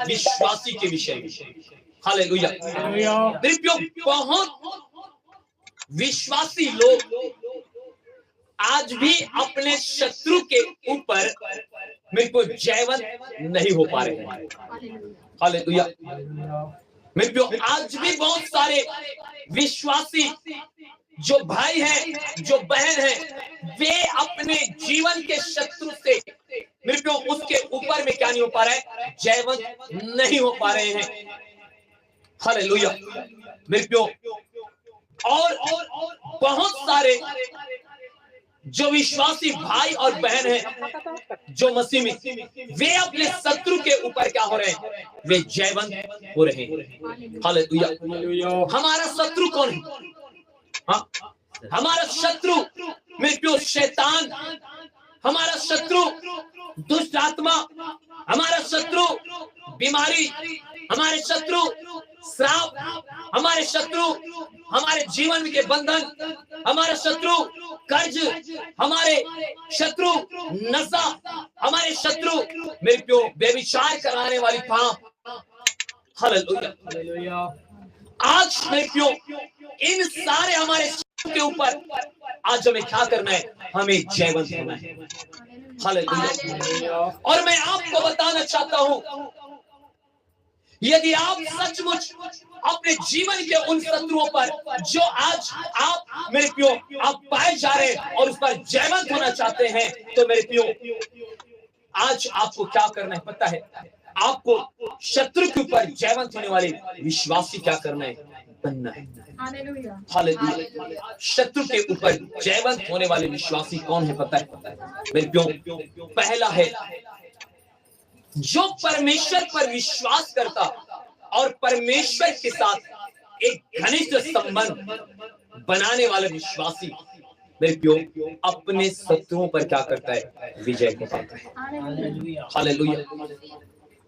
विश्वासी के विषय में। हालेलुया। बहुत विश्वासी लोग आज भी अपने शत्रु के ऊपर मेरे को जयवंत नहीं हो पा रहे हैं। हालेलुया। मेरे को आज भी बहुत सारे विश्वासी जो भाई हैं, जो बहन हैं, वे अपने जीवन के शत्रु से मेरे को उसके ऊपर में क्या नहीं हो पा रहा है, जयवंत नहीं हो पा रहे हैं। हालेलुया। मेरे को और बहुत सारे जो विश्वासी भाई और बहन हैं जो मसीह में, वे अपने शत्रु के ऊपर क्या हो रहे हैं, वे जयवंत हो रहे हैं। हालेलुया। हमारा शत्रु कौन है? हाँ, हमारा शत्रु मेरे प्यो शैतान, हमारा शत्रु दुष्ट आत्मा, हमारा शत्रु बीमारी, हमारे शत्रु श्राप, हमारे शत्रु हमारे जीवन के बंधन, हमारे शत्रु कर्ज, हमारे शत्रु नशा, हमारे शत्रु मेरे प्यो व्यभिचार कराने वाली पाप। हालेलुया। आज मेरे प्यो इन सारे हमारे के ऊपर आज हमें क्या करना है, हमें जयवंत होना है। हालेलुया। और मैं आपको बताना चाहता हूं, यदि आप सचमुच अपने जीवन के उन शत्रुओं पर जो आज आप मेरे प्यो आप पाए जा रहे हैं और उस पर जयवंत होना चाहते हैं, तो मेरे प्यो आज आपको क्या करना है पता है? आपको शत्रु के ऊपर जयवंत होने वाले विश्वासी क्या करना है, बनना है। हालेलुया। शत्रु के ऊपर जयवंत होने वाले विश्वासी कौन है पता है? मेरे प्यो पहला है जो परमेश्वर पर विश्वास करता और परमेश्वर के साथ एक घनिष्ठ संबंध बनाने वाला विश्वासी मेरे प्यो अपने शत्रुओं पर क्या करता है, विजय को पाता है। हालेलुया।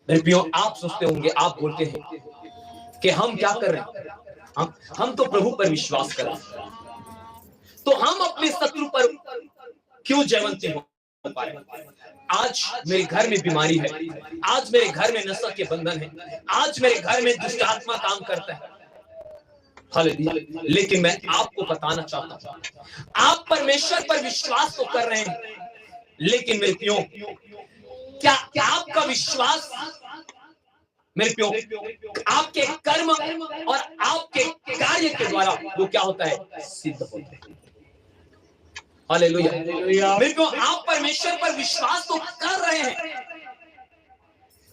मेरे प्यो आप सोचते होंगे, आप बोलते हैं कि हम क्या कर रहे हैं, हम तो प्रभु पर विश्वास कर रहे हैं, तो हम अपने शत्रु पर क्यों जयवंत हो पाए? आज मेरे घर में बीमारी है, आज मेरे घर में नशा के बंधन है, आज मेरे घर में दुष्ट आत्मा काम करता है। हालेलुया। लेकिन मैं आपको बताना चाहता हूं, आप परमेश्वर पर विश्वास तो कर रहे हैं, लेकिन मेरे प्यो क्या आपका विश्वास मेरे प्यो आपके कर्म और आपके कार्य के द्वारा वो क्या होता है, सिद्ध होता है। हालेलुया। मेरे प्यो आप परमेश्वर पर विश्वास तो कर रहे हैं,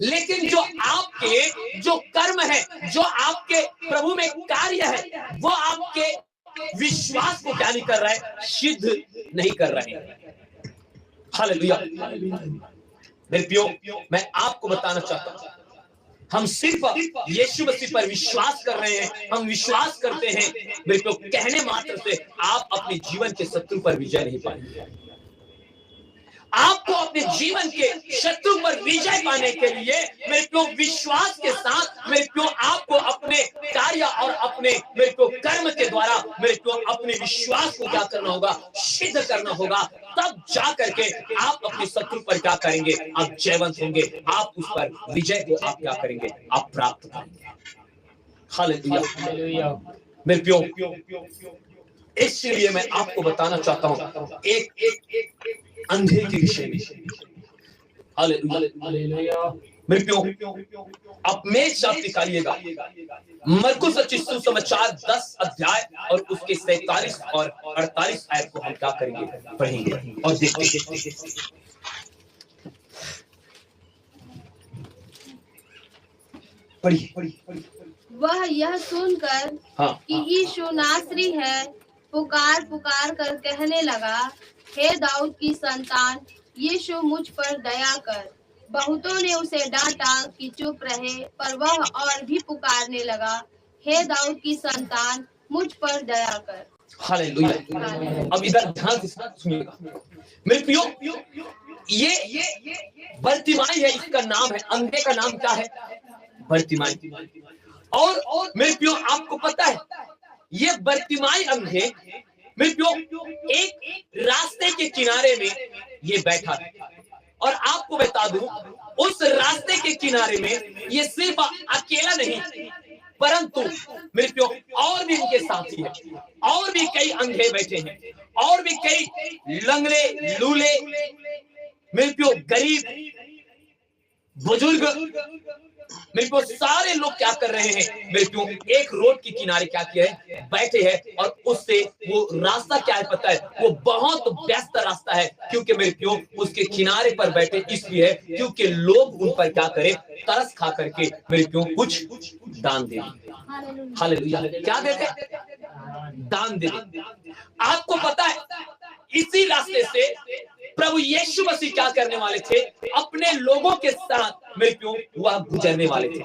लेकिन जो आपके जो कर्म है, जो आपके प्रभु में कार्य है, वो आपके विश्वास को क्या नहीं कर रहा है, सिद्ध नहीं कर रहे हैं। हालेलुया। मेरे प्यो मैं आपको बताना चाहता हूं, हम सिर्फ यीशु मसीह पर विश्वास कर रहे हैं, हम विश्वास करते हैं, मेरे प्यो कहने मात्र से आप अपने जीवन के शत्रु पर विजय नहीं पाएंगे। आपको अपने जीवन के शत्रु पर विजय पाने के लिए मेरे प्यो विश्वास के साथ मेरे प्यो आपको अपने कार्य और अपने मेरे प्यो कर्म के द्वारा मेरे प्यो अपने विश्वास को क्या करना होगा, सिद्ध करना होगा। तब जा करके आप अपने शत्रु पर क्या करेंगे, आप जयवंत होंगे, आप उस पर विजय को आप क्या करेंगे, आप प्राप्त करेंगे। हालेलुया। मेरे प्यो इसलिए मैं आपको बताना चाहता हूं एक अंधे के विषय में। हालेलुया। मेरे प्यो आप मेज आप निकालिएगा, मरकुस रचित सुसमाचार 10 अध्याय और उसके 47 और 48 आयत को हम क्या करेंगे, पढ़ेंगे और देखते। पढ़िए। वह यह सुनकर कि यीशु नासरी है, पुकार पुकार कर कहने लगा, हे दाऊद की संतान, यीशु मुझ पर दया कर। बहुतों ने उसे डांटा कि चुप रहे, पर वह और भी पुकारने लगा, हे दाऊद की संतान, मुझ पर दया कर। हालेलुया। अब इधर ध्यान से सुनिएगा मेरे प्रियो, ये बर्तिमाई है, इसका नाम है, अंधे का नाम क्या है, बर्तिमाई। और मेरे प्रियो आपको पता है ये बर्तिमाई अंधे मेरे प्रियो एक रास्ते के किनारे में ये बैठा था और आपको बता दूं, उस रास्ते के किनारे में ये सिर्फ अकेला नहीं, परंतु मेरे प्यो और भी इनके साथी हैं, और भी कई अंधे बैठे हैं, और भी कई लंगड़े लूले, मेरे प्यो गरीब बुजुर्ग, मेरे को सारे लोग क्या कर रहे हैं, मेरे को एक रोड के किनारे क्या किया है, बैठे हैं। और उससे वो रास्ता क्या है पता है, वो बहुत व्यस्त रास्ता है, क्योंकि मेरे को उसके किनारे पर बैठे इसलिए है क्योंकि लोग उन पर क्या करें, तरस खा करके मेरे को कुछ दान दे। हालेलुया। क्या देते, दान दे। आपको पता है इसी रास्ते से प्रभु यीशु मसीह क्या करने वाले थे, अपने लोगों के साथ मेरे क्यों वह गुजरने वाले थे।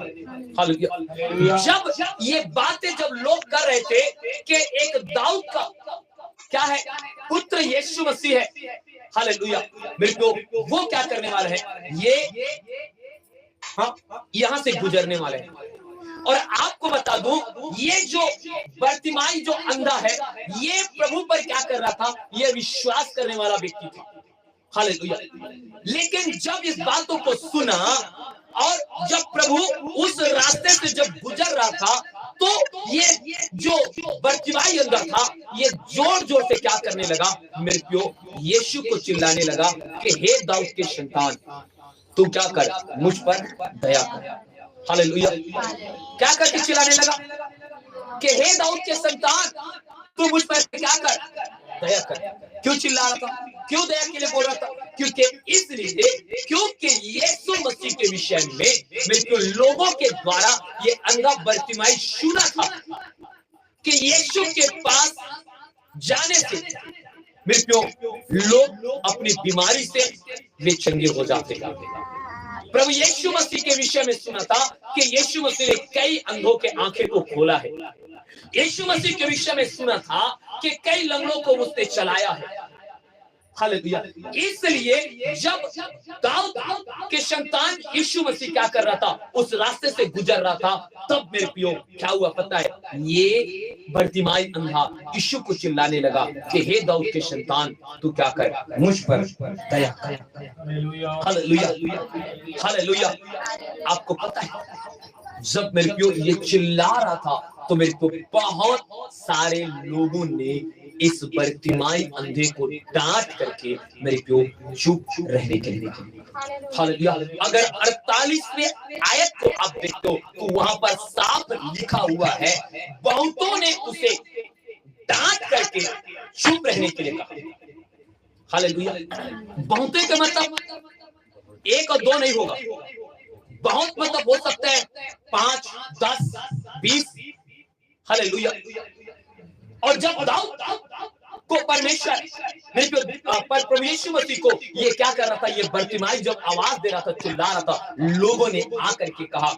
हालेलुया। जब ये बातें जब लोग कर रहे थे कि एक दाऊद का क्या है, पुत्र यीशु मसीह है, हालेलुया, मेरे को वो क्या करने वाले हैं, ये यहां से गुजरने वाले हैं। और आपको बता दूं, ये जो बर्तिमाई जो अंधा है, ये प्रभु पर क्या कर रहा था, ये विश्वास करने वाला व्यक्ति था। हालेलुया। लेकिन जब इस बातों को सुना और जब प्रभु उस रास्ते से जब गुजर रहा था, तो ये जो बर्तिमाई अंधा था, ये जोर जोर से क्या करने लगा, मेरे प्यो यीशु को चिल्लाने लगा कि हे दाऊद के संतान, तू क्या कर, मुझ पर दया कर। हालेलुया। क्या करके चिल्लाने लगा कि हे दाऊद के संतान, तू मुझ पर क्या कर, दया कर। क्यों चिल्ला रहा था, क्यों दया के लिए बोल रहा था, क्योंकि इसलिए क्योंकि यीशु मसीह के विषय में मेरे को लोगों के द्वारा ये अंधा बर्तिमाई सुना था कि यीशु के पास जाने से मेरे को लोग अपनी बीमारी से वे चंगे हो जाते हैं। प्रभु यीशु मसीह के विषय में सुना था कि यीशु मसीह ने कई अंधों के आंखें को खोला है। यीशु मसीह के विषय में सुना था कि कई लंगड़ों को उसने चलाया है। हालेलुया। इसलिए जब दाऊद के संतान यीशु मसीह क्या कर रहा था, उस रास्ते से गुजर रहा था, तब मेरे प्रियो क्या हुआ पता है, ये बर्तिमाई अंधा यीशु को चिल्लाने लगा कि हे दाऊद के संतान, तू क्या कर, मुझ पर दया कर। Hallelujah, hallelujah. आपको पता है जब मेरे प्रियो ये चिल्ला रहा था, तो मेरे को बहुत सारे लोगों ने इस बर्तिमाई अंधे को डांट करके मेरे को चुप रहने के लिए। हालेलुया। अगर 48वें आयत को आप देखते हो तो वहां पर साफ लिखा हुआ है, बहुतों ने उसे डांट करके चुप रहने के लिए कहा। हालेलुया। बहुतों का मतलब एक और दो नहीं होगा, बहुत मतलब हो सकता है 5, 10, 20। हालेलुया। और जब दाऊद को परमेश्वर प्रभु यीशु मसीह को ये क्या कर रहा था, ये बर्तिमाई जब आवाज दे रहा था, चिल्ला रहा था, लोगों ने आकर के कहा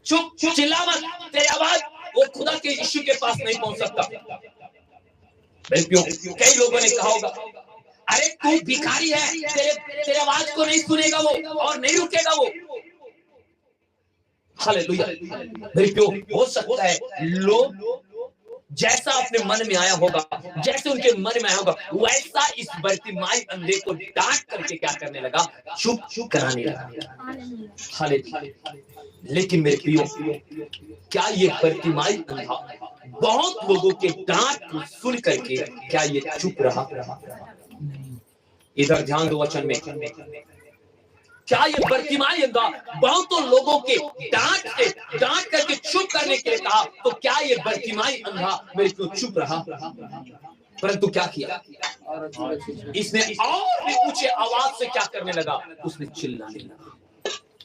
चुप चुप, चिल्ला मत, तेरी आवाज वो खुदा के यीशु के पास नहीं पहुंच सकता। कई लोगों ने कहा होगा, अरे तू भिखारी है, तेरे आवाज को नहीं सुनेगा वो और नहीं रुकेगा वो। हालेलुया। हो सकता है लोग जैसा अपने मन में आया होगा, जैसे उनके मन में आया होगा, वैसा इस बर्तिमाई अंधे को डांट करके क्या करने लगा, चुप चुप कराने लगा। हालेलुया। लेकिन मेरे प्रियो, क्या ये बर्तिमाई अंधा बहुत लोगों के डांट को सुन करके क्या ये चुप रहा? इधर ध्यान दो वचन में, क्या ये बर्तिमाई अंधा बहुतों लोगों के डांट करके चुप करने के लिए कहा, तो क्या ये बर्तिमाई अंधा मेरे को चुप रहा? परंतु क्या किया इसने, और भी ऊंचे आवाज से क्या करने लगा, उसने चिल्लाने लगा।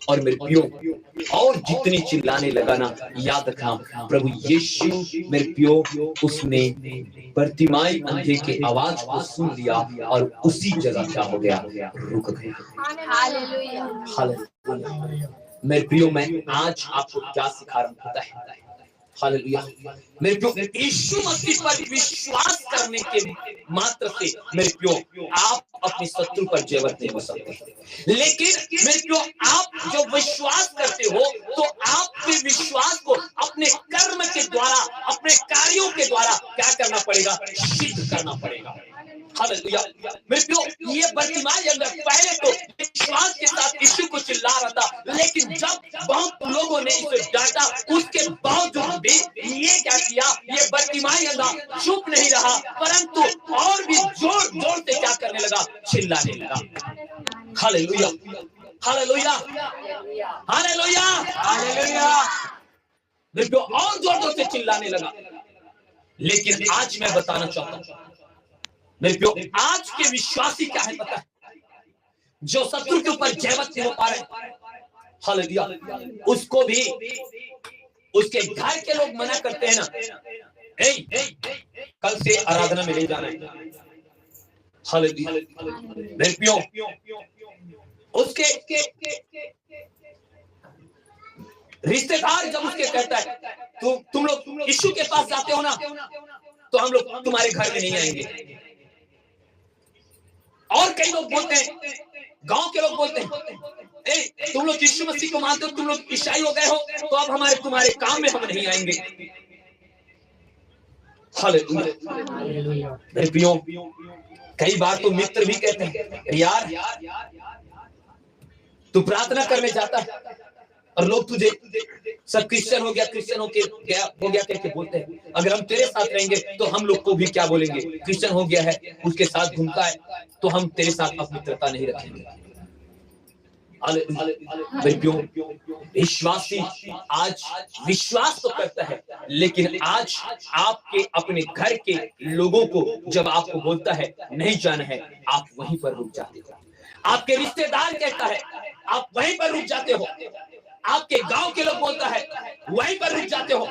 और मेरे प्रियो, और जितनी चिल्लाने लगा ना, याद रखना प्रभु यीशु मेरे प्रियो, उसने बर्तिमाई अंधे के आवाज को सुन लिया और उसी जगह क्या हो गया, रुक गया। Hallelujah, hallelujah. मेरे प्रियो, मैं आज आपको क्या सिखा रहा हूं पता है? हालेलुया। मेरे प्रियो, यीशु मसीह पर विश्वास करने के मात्र से मेरे प्रियो आप अपने शत्रु पर जयवंत नहीं हो सकते। लेकिन मेरे प्रियो, आप जो विश्वास करते हो तो आपके विश्वास को अपने कर्म के द्वारा, अपने कार्यों के द्वारा क्या करना पड़ेगा, सिद्ध करना पड़ेगा। हालेलुया। मेरे प्रियो, ये बर्तिमाई अंदर पहले तो विश्वास के साथ यीशु को चिल्ला रहा था, लेकिन जब बहुत लोगों ने इसे डांटा, उसके बावजूद भी ये क्या किया, ये बर्तिमाई अंदर चुप नहीं रहा, परंतु और भी जोर जोर से क्या करने लगा, चिल्लाने लगा। Hallelujah, hallelujah, hallelujah, hallelujah. मेरे प्रियो, और जोर जोर से चिल्लाने लगा। लेकिन आज मैं बताना चाहता हूं मेरे प्रियो, आज के विश्वासी क्या है पता है, जो शत्रु के ऊपर जयवंत नहीं हो पा रहे, हालेलुया, उसको भी उसके घर के लोग मना करते हैं ना, कल से आराधना में ले जाना है, हालेलुया। मेरे प्रियो, उसके रिश्तेदार जब उसके कहता है तुम लोग यीशु के पास जाते हो ना, तो हम लोग तुम्हारे घर में नहीं आएंगे। और कई लोग बोलते हैं, गांव के लोग बोलते हैं, तुम लोग यीशु मसीह को मानते हो, तुम लोग ईसाई हो गए हो, तो अब तुम्हारे काम में हम नहीं आएंगे। हालेलुया। मेरे प्रियो, कई बार तो मित्र भी कहते हैं, यार तू प्रार्थना करने जाता है और लोग तुझे सब क्रिश्चियन हो गया कहके बोलते हैं, अगर हम तेरे साथ रहेंगे तो हम लोग को भी क्या बोलेंगे, क्रिश्चियन हो गया है, उसके साथ घूमता है, तो हम तेरे साथ अब मित्रता नहीं रखेंगे। विश्वासी आज विश्वास तो करता है, लेकिन आज आपके अपने घर के लोगों को जब आपको बोलता है नहीं जाना है, आप वहीं पर रुक जाते हो। आपके रिश्तेदार कहता है, आप वहीं पर रुक जाते हो। आपके गांव के लोग बोलता है, वहीं पर रुक जाते हो।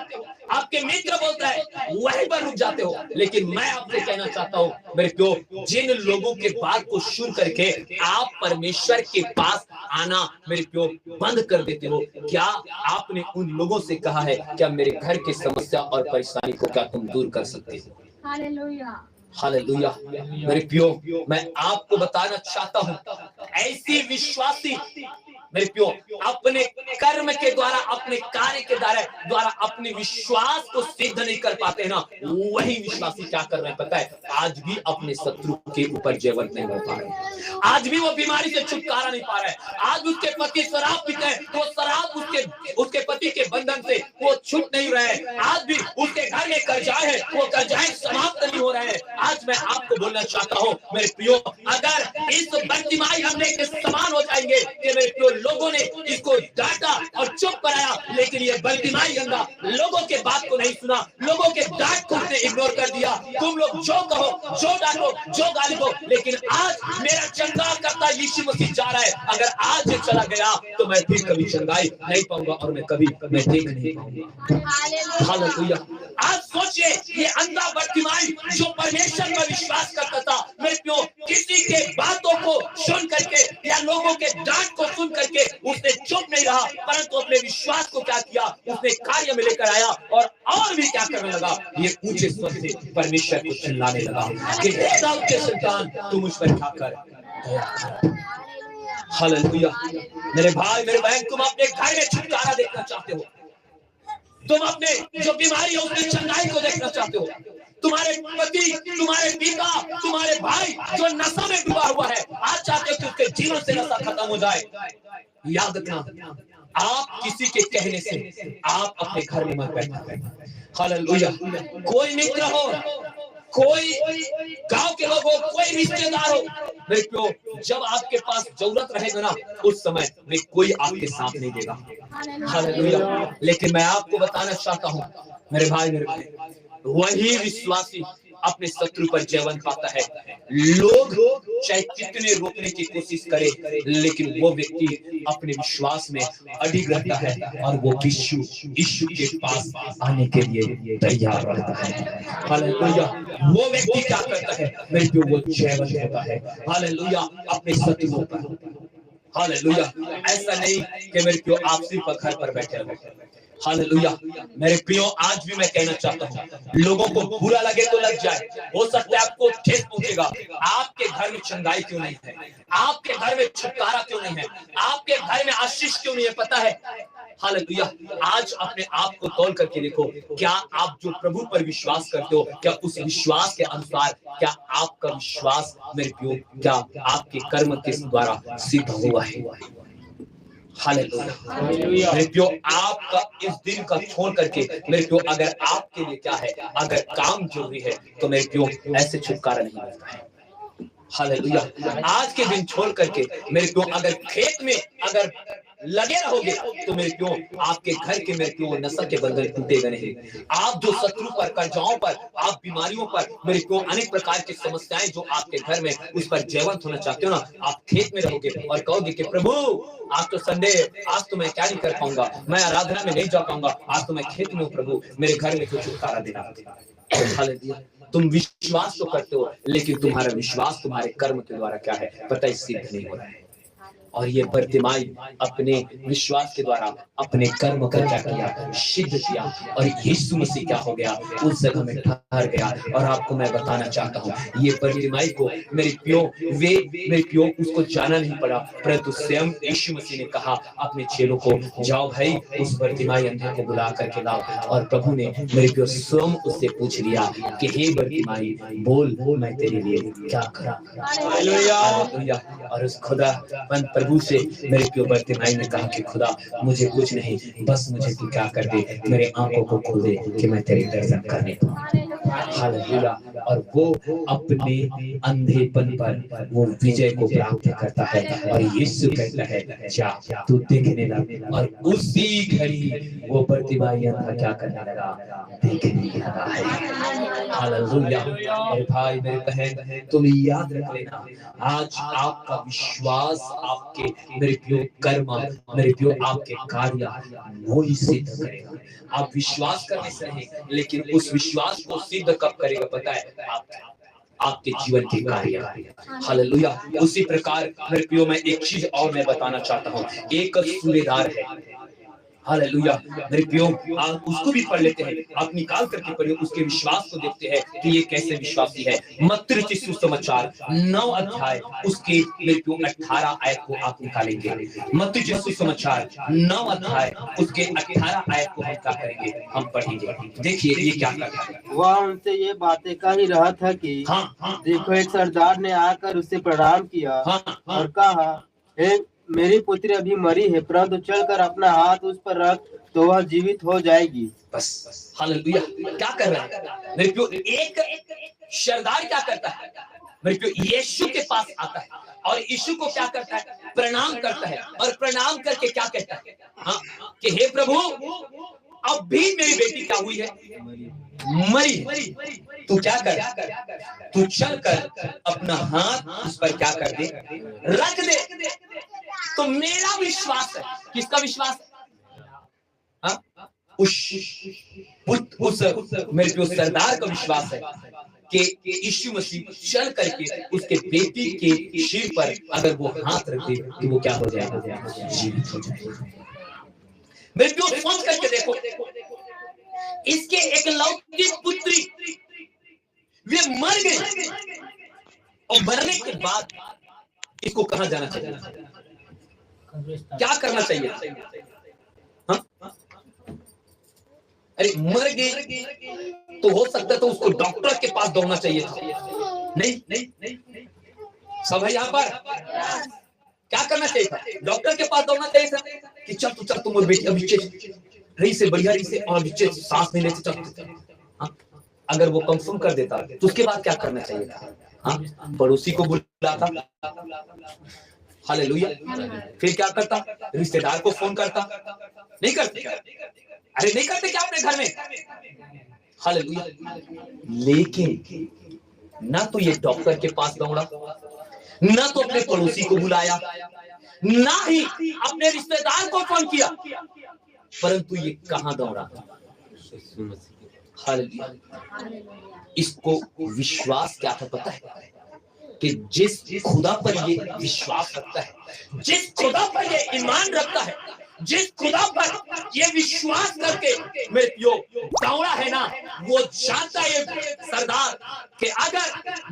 आपके मित्र बोलता है, वहीं पर रुक जाते हो। लेकिन मैं आपसे कहना चाहता हूं मेरे प्रियो, जिन लोगों के बात को सुन करके आप परमेश्वर के पास आना मेरे प्रियो बंद कर देते हो, क्या आपने उन लोगों से कहा है, क्या मेरे घर की समस्या और परेशानी को क्या तुम दूर कर सकते हो? Hallelujah, hallelujah. मेरे प्रियो, मैं आपको बताना चाहता हूं, ऐसी विश्वासी मेरे प्रियो अपने कर्म के द्वारा, अपने कार्य के द्वारा अपने विश्वास को सिद्ध नहीं कर पाते ना, वही विश्वासी क्या कर रहे हैं पता है, आज भी अपने शत्रु के ऊपर जयवंत नहीं हो पा रहे, आज भी वो बीमारी से छुटकारा नहीं पा रहे, आज उसके पति शराब पीते हैं, वो शराब उसके पति के बंधन से वो छूट नहीं रहे, आज भी उसके घर में कर्जाएं हैं, वो कर्जाएं समाप्त नहीं हो रहे हैं। आज मैं आपको बोलना चाहता हूँ मेरे प्रियो, अगर इस बर्तिमाई हमने के समान हो जाएंगे कि मेरे प्रियो लोगों ने इसको डांटा और चुप कराया, लेकिन ये बर्तिमाई अंधा लोगों के बात को नहीं सुना, लोगों के डांट को उसने इग्नोर कर दिया। तुम लोग जो कहो, जो डांटो, जो गाली दो, लेकिन आज मेरा चंगाई करता यीशु मसीह जा रहा है। अगर आज ये चला गया तो मैं फिर कभी चंगाई नहीं पाऊंगा और मैं कभी मैं देख नहीं पाऊंगा। हालेलुया। आज सोचिए, ये अंधा बर्तिमाई जो परमेश्वर में विश्वास करता था, मेरे प्रियो किसी के बातों को सुन करके या लोगों के डांट को सुन करके उसने चुप नहीं रहा, परंतु अपने विश्वास को क्या किया, उसने कार्य में लेकर आया और भी क्या करने लगा, ये ऊंचे स्वर से परमेश्वर को चिल्लाने लगा कि हे दाऊद के संतान, तू मुझ पर क्या कर दया कर। हालेलुया। मेरे भाई मेरे बहन, तुम अपने घर में छुटकारा देखना चाहते हो, तुम अपने जो बीमारी है उसकी चंगाई को देखना चाहते हो, तुम्हारे पति, तुम्हारे पिता, तुम्हारे भाई जो नशा में डूबा हुआ है, आज चाहते हो कि उसके जीवन से नशा खत्म हो जाए, याद रखना, आप किसी के कहने से आप अपने घर में मत बैठना। हालेलुया। कोई मित्र हो, कोई गांव के लोग हो, कोई रिश्तेदार हो, मेरे प्रियो जब आपके पास जरूरत रहेगा ना, उस समय में कोई आपके साथ नहीं देगा। हालेलुया। लेकिन मैं आपको बताना चाहता हूँ मेरे भाई मेरे भाई, वही विश्वासी अपने शत्रु पर जयवंत पाता है। लोग चाहे कितने रोकने की कोशिश करे, लेकिन वो व्यक्ति अपने विश्वास में अडिग रहता है और वो यीशु के पास आने के लिए तैयार रहता है। हालेलुया। वो व्यक्ति क्या करता है मेरे प्रियो, वो जयवंत होता है। हालेलुया। अपने शत्रुओं पर। हालेलुया। ऐसा नहीं कि मेरे प्रियो आप सिर्फ घर पर बैठे रहो। हालेलुया। मेरे प्रियो आज भी मैं कहना चाहता हूँ, लोगों को बुरा लगे तो लग जाए, हो सकता है आपको ठेस पहुंचेगा, आपके घर में चंगाई क्यों नहीं है, आपके घर में छुटकारा क्यों नहीं है, आपके घर में आशीष क्यों नहीं है, पता है? हालेलुया। आज अपने आप को तौल करके देखो, क्या आप जो प्रभु पर विश्वास करते हो, क्या उस विश्वास के अनुसार क्या आपका विश्वास मेरे प्रियो, क्या आपके कर्म के द्वारा सिद्ध हुआ है? हालेलुया। मेरे प्रियो, आपका इस दिन का छोड़ करके मेरे प्रियो, अगर आपके लिए क्या है, अगर काम जरूरी है तो मेरे प्रियो ऐसे छुटकारा नहीं मिलता है। हालेलुया। आज के दिन छोड़ करके मेरे प्रियो, अगर खेत में अगर लगे रहोगे तो मेरे प्रियो, आपके घर के मेरे प्रियो नशा के बंधन टूटेगा नहीं। आप जो शत्रु पर, कर्जाओं पर, आप बीमारियों पर, मेरे प्रियो अनेक प्रकार की समस्याएं जो आपके घर में, उस पर जयवंत होना चाहते हो ना, आप खेत में रहोगे और कहोगे कि प्रभु आज तो संडे है, आज तो मैं क्या नहीं कर पाऊंगा, मैं आराधना में नहीं जा पाऊंगा, आज तो मैं खेत में हूँ, प्रभु मेरे घर में तो छुटकारा देना। हालेलुया। तुम विश्वास तो करते हो, लेकिन तुम्हारा विश्वास तुम्हारे कर्म के द्वारा क्या है पता है, सिद्ध नहीं हो रहा है। और ये बर्तिमाई अपने विश्वास के द्वारा अपने कर्म का क्या किया, सिद्ध किया, और यीशु मसीह क्या हो गया, उस जगह में ठहर गया। और आपको मैं बताना चाहता हूँ, ये बर्तिमाई को मेरे प्रियो, मेरे प्रियो उसको जाना नहीं पड़ा, परंतु स्वयं यीशु मसीह ने कहा अपने चेलों को, जाओ भाई उस बर्तिमाई अंधे को बुला करके लाओ। और प्रभु ने मेरे प्रियो स्वयं उससे पूछ लिया कि हे बर्तिमाई, बोल मैं तेरे लिए क्या करूं। हालेलुया। और उस खुदा प्रभु से मेरे प्रिय बर्तिमाई ने कहा कि खुदा मुझे कुछ नहीं, बस मुझे तू क्या कर दे, मेरे आंखों को खोल दे कि मैं तेरे दर्शन करने पाऊं। हालेलुया। और वो अपने अंधेपन पर वो विजय को प्राप्त करता है, और यीशु कहता है जा तू देखने लग। और उसी घड़ी वो बर्तिमाई अंधा क्या करने लगा, देखने लगा है। हालेलुया। मेरे भाई मेरे बहन, तुम याद रख लेना, आज आपका विश्वास आपके मेरे प्रियो कर्म, मेरे प्रियो आपके कार्य वो ही सिद्ध करेगा। आप विश्वास करने से नहीं, लेकिन उस विश्वास को सिद्ध कब करेगा पता है, आपके जीवन के कार्य। हालेलुया। उसी प्रकार मेरे प्रियो मैं एक चीज और मैं बताना चाहता हूँ, एक सूबेदार है। हालेलुया। मेरे प्रियो आप उसको भी पढ़ लेते हैं, आप निकाल करके पढ़िए, उसके विश्वास को देखते हैं कि ये कैसे विश्वासी है। मत्ती रचित सुसमाचार 9 अध्याय उसके मेरे प्रियो 18 आयत को आप निकालेंगे। मत्ती रचित सुसमाचार 9 अध्याय उसके 18 आयत को हम क्या करेंगे, हम पढ़ेंगे। देखिए ये क्या करता है। वह उनसे ये बातें कह ही रहा था कि देखो एक सरदार ने आकर उससे प्रणाम किया और कहा, हे मेरी पुत्री अभी मरी है, परंतु चलकर अपना हाथ उस पर रख तो वह जीवित हो जाएगी। बस। हालेलुया। क्या कर रहा है मेरे प्रियो, एक सरदार क्या करता है मेरे प्रियो, यीशु के पास आता है और यीशु को क्या करता है, प्रणाम करता है, और प्रणाम करके क्या कहता है, हाँ कि हे प्रभु अब भी मेरी बेटी क्या हुई है, मरी। तू क्या कर, तू चल कर अपना हाथ उस पर क्या कर दे, रख दे। तो मेरा विश्वास है, किसका विश्वास है, उस मेरे प्रिय सरदार का विश्वास है कि यीशु मसीह चल करके उसके बेटी के सिर पर अगर वो हाथ रख दे तो वो क्या हो जाएगा, जीवित हो जाएगा। मेरे प्रिय सोच करके देखो, इसके एकलौती पुत्री वे मर गई, और मरने के बाद इसको कहां जाना चाहिए, क्या करना चाहिए, हाँ? अरे मर गई तो हो सकता तो उसको डॉक्टर के पास दौड़ना चाहिए था। नहीं सब है यहाँ पर, क्या करना चाहिए था, डॉक्टर के पास दौड़ना चाहिए था कि चल तू चल, तुम बेटी अभी रही से बढ़िया रही से और सांस नहीं लेते चल। हाँ? अगर वो कंफर्म कर देता तो उसके बाद क्या करना चाहिए था, हाँ? पड़ोसी को बुलाता, हालेलुया। फिर क्या करता, रिश्तेदार को फोन करता, नहीं करते, अरे नहीं करते क्या अपने घर में, हालेलुया। लेकिन ना तो ये डॉक्टर के पास दौड़ा, ना तो अपने पड़ोसी को बुलाया, ना ही अपने रिश्तेदार को फोन किया, परंतु ये कहां दौड़ा, हालेलुया। इसको विश्वास क्या था पता है, कि जिस खुदा पर ये विश्वास रखता है, जिस खुदा पर ये ईमान रखता है, जिस खुदा पर ये विश्वास करके मेरे प्रियो दौड़ा है ना, वो जानता है सरदार कि अगर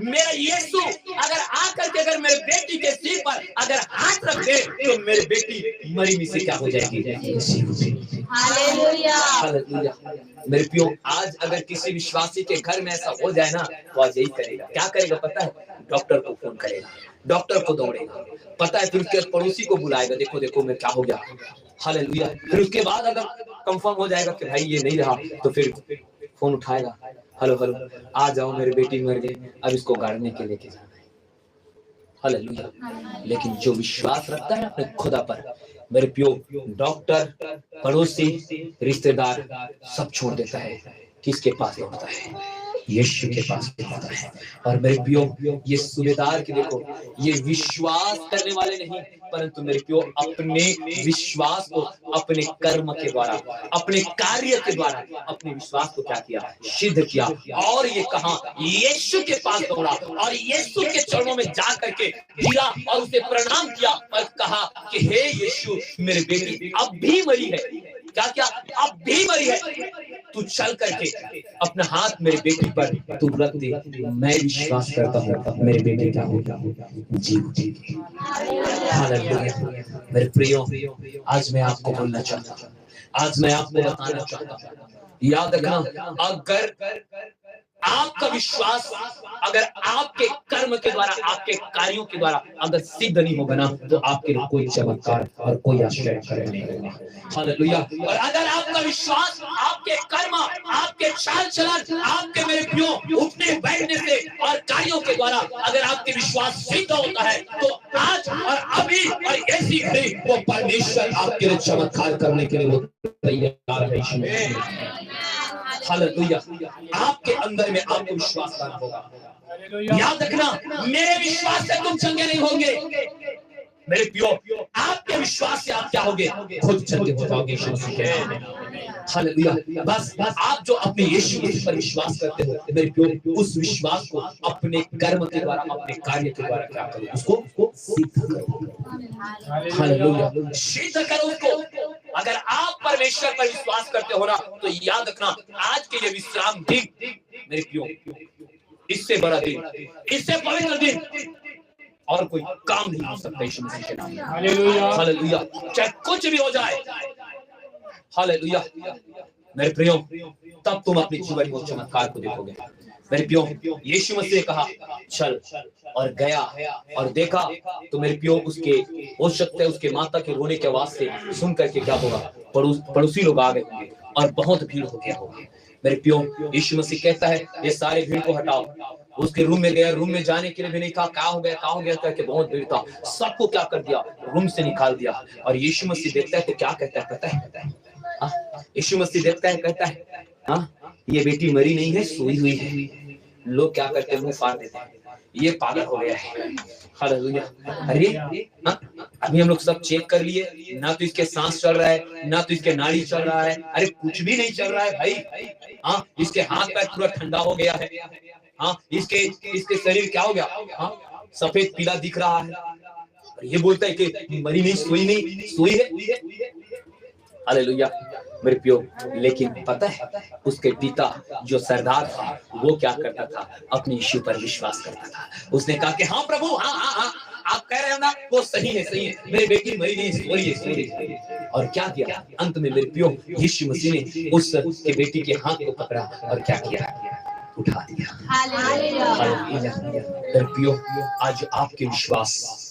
मेरा यीशु अगर आकर के अगर मेरे बेटी के सिर पर अगर हाथ विश्वास रख दे तो मेरी बेटी मरी में से क्या हो जाएगी, हालेलुया। हालेलुया। मेरे प्रियो, आज अगर किसी विश्वासी के घर में ऐसा हो जाए ना, तो आज यही करेगा। क्या करेगा पता है? डॉक्टर को फोन करेगा, डॉक्टर को दौड़ेगा, पता है, फिर उसके पड़ोसी को बुलाएगा, देखो देखो मैं क्या हो गया, हालेलुया। फिर उसके बाद अगर कंफर्म हो जाएगा कि भाई ये नहीं रहा, तो फिर फोन उठाएगा, हेलो हेलो, आ जाओ मेरी बेटी मर गई, अब इसको गाड़ने के लेके जाना है, हालेलुया। लेकिन जो विश्वास रखता है अपने खुदा पर, मेरे प्रियो, डॉक्टर, पड़ोसी, रिश्तेदार सब छोड़ देता है, किसके पास दौड़ता है? यीशु के पास दौड़ता है। और मेरे प्रियो, ये सूबेदार की देखो, ये विश्वास करने वाले नहीं, परंतु मेरे प्रियो अपने विश्वास को अपने कर्म के द्वारा, अपने कार्य के द्वारा अपने विश्वास को क्या किया? सिद्ध किया। और ये कहा, यीशु के पास दौड़ा और यीशु के चरणों में जा करके गिरा और उसे प्रणाम किया और कहा कि हे यीशु, मेरी बेटी अब भी मरी है। क्या क्या? अब भी मरी है। तू चल करके अपना हाथ मेरे बेटी पर तू रख दे, मैं विश्वास करता हूँ मेरे बेटे क्या होगा, जी जी। हालेलुया। मेरे प्रियो, आज मैं आपको बोलना चाहता हूँ, आज मैं आपको बताना चाहता हूँ, याद रखना, अगर आपका विश्वास अगर आपके कर्म के द्वारा, आपके कार्यों के द्वारा अगर सिद्ध नहीं होगा ना, तो आपके लिए कोई चमत्कार और कोई आश्चर्य नहीं होगा। हालेलुया। और अगर आपका विश्वास आपके कर्म, आपके चाल चलन, आपके मेरे प्रियो उठने बैठने से और कार्यों के द्वारा अगर आपके विश्वास सिद्ध होता है, तो आज और अभी और ऐसी घड़ी वो परमेश्वर आपके लिए चमत्कार करने के लिए वो तैयार है। हालेलुया। आपके अंदर में आपको विश्वास लाना होगा। याद रखना, मेरे विश्वास से तुम चंगे नहीं होंगे मेरे प्रियो, आपके विश्वास से आप क्या होगे? खुद चंगे हो जाओगे यीशु मसीह के। हालेलुया। बस आप जो अपने यीशु मसीह पर विश्वास करते हो मेरे प्रियो, उस विश्वास को अपने कर्म के द्वारा, अपने कार्य के द्वारा क्या करो? उसको सिद्ध करो। हालेलुया। सिद्ध करो उसको। अगर आप परमेश्वर पर विश्वास करते हो ना, तो याद रखना, आज के ये विश्राम दिन मेरे प्रियो, इससे बड़ा दिन, इससे पवित्र दिन और कोई काम नहीं हो सकता यीशु मसीह के नाम में। हालेलुया। चाहे कुछ भी हो जाए, हालेलुया। मेरे प्रियो, तब तुम अपने जीवन में चमत्कार को देखोगे। मेरे प्रियो, यीशु मसीह ने कहा चल, और गया और देखा, तो मेरे प्रियो उसके हो सकता है उसके माता के रोने के आवाज से सुन करके क्या होगा? पड़ोसी लोग आ गए होंगे और बहुत भीड़ हो गया होगा। मेरे प्रियो, यीशु मसीह कहता है ये सारे भीड़ को हटाओ। उसके रूम में गया, रूम में जाने के लिए भी नहीं कहा, क्या हो गया करके बहुत भीड़ था, सबको क्या कर दिया? रूम से निकाल दिया। और यीशु मसीह देखता है तो क्या कहता है पता है? यीशु मसीह देखता है, कहता है हाँ, ये बेटी मरी नहीं है, सोई हुई है। लोग क्या करते हैं? मुंह फाड़ देते हैं, ये पागल हो गया है। हालेलुया। अरे अभी हम लोग सब चेक कर लिए, ना तो इसके सांस चल रहा है, ना तो इसके नाड़ी चल रहा है, अरे कुछ भी नहीं चल रहा है भाई। हाँ, इसके हाथ पैर पूरा ठंडा हो गया है। हाँ, इसके शरीर क्या हो गया? हाँ, सफेद पीला दिख रहा है। और ये बोलता है कि मरी नहीं, सोई है। हालेलुया। मेरे प्रियो, लेकिन पता है उसके पिता जो सरदार था, वो क्या करता था? अपने यीशु पर विश्वास करता था। उसने कहा कि हाँ प्रभु, हाँ आप कह रहे हो ना, वो सही है, मेरी बेटी मरी नहीं, सोई है। और क्या किया? अंत में मेरे प्रियो, यीशु मसीह ने उस के बेटी के हाथ को पकड़ा और क्या किया? उठा दिया। हालेलुया। मेरे प्रियो, आज आपके विश्वास,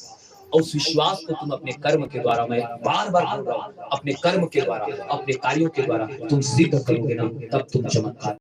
उस विश्वास को तुम अपने कर्म के द्वारा, मैं बार बार बोल रहा हूँ, अपने कर्म के द्वारा, अपने कार्यों के द्वारा तुम सिद्ध करोगे ना, तब तुम चमत्कार